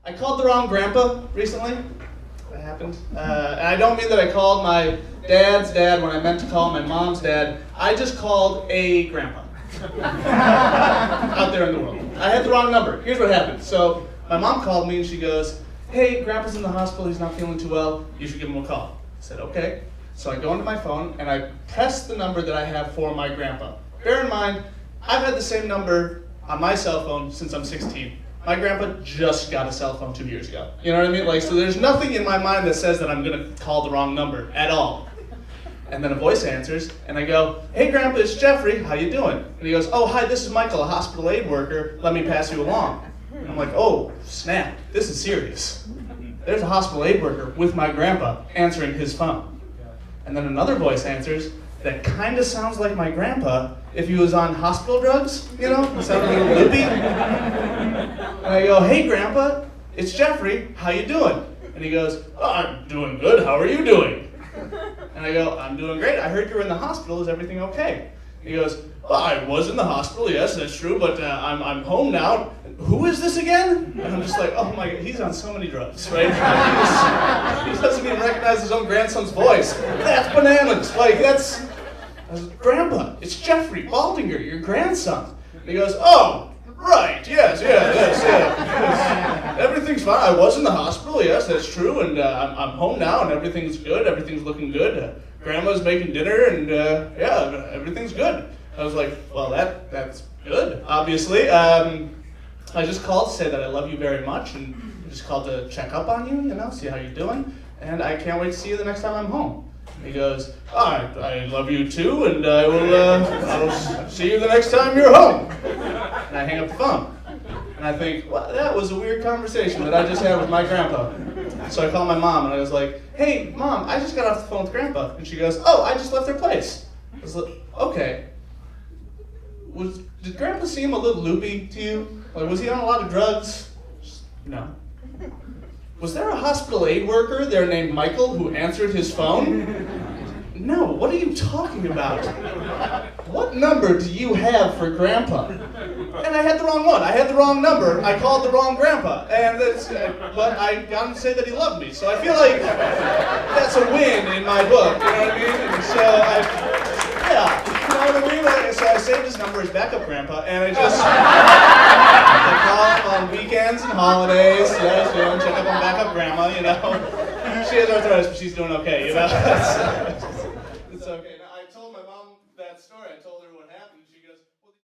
I called the wrong grandpa recently. That happened. And I don't mean that I called my dad's dad when I meant to call my mom's dad. I just called a grandpa out there in the world. I had the wrong number. Here's what happened. So my mom called me and she goes, "Hey, grandpa's in the hospital. He's not feeling too well. You should give him a call." I said, "Okay." So I go into my phone and I press the number that I have for my grandpa. Bear in mind, I've had the same number on my cell phone since I'm 16. My grandpa just got a cell phone 2 years ago. You know what I mean? Like, so there's nothing in my mind that says that I'm gonna call the wrong number at all. And then a voice answers, and I go, "Hey grandpa, it's Jeffrey, how you doing?" And he goes, "Oh, hi, this is Michael, a hospital aid worker, let me pass you along." And I'm like, oh, snap, this is serious. There's a hospital aid worker with my grandpa answering his phone. And then another voice answers that kind of sounds like my grandpa if he was on hospital drugs, you know? It sounded a little loopy. And I go, "Hey grandpa, it's Jeffrey, how you doing?" And he goes, "Oh, I'm doing good, how are you doing?" And I go, "I'm doing great, I heard you were in the hospital, is everything okay?" He goes, "Well, I was in the hospital, yes, that's true, but I'm home now. Who is this again?" And I'm just like, oh my God, he's on so many drugs, right? He doesn't even recognize his own grandson's voice. That's bananas. Like, that's, I was, "Grandpa, it's Jeffrey Baldinger, your grandson." And he goes, "Oh, right, yes. Everything's fine. I was in the hospital, yes, that's true, and I'm home now, and everything's good, everything's looking good. Grandma's making dinner, and yeah, everything's good." I was like, well, that's good, obviously. I just called to say that I love you very much, and I just called to check up on you, see how you're doing, and I can't wait to see you the next time I'm home. He goes, I love you too, and I'll see you the next time you're home. And I hang up the phone. And I think, well, that was a weird conversation that I just had with my grandpa. So I called my mom, and I was like, "Hey, Mom, I just got off the phone with Grandpa." And she goes, "Oh, I just left their place." I was like, okay. Did Grandpa seem a little loopy to you? Like, was he on a lot of drugs? No. Was there a hospital aid worker there named Michael who answered his phone? No, what are you talking about? What number do you have for Grandpa? And I had the wrong one. I had the wrong number. I called the wrong Grandpa. But I got him to say that he loved me. So I feel like that's a win in my book, you know what I mean? And so yeah, you know what I mean? So I saved his number as backup Grandpa, and I call him on weekends and holidays, check up on backup Grandma, She has arthritis, but she's doing okay,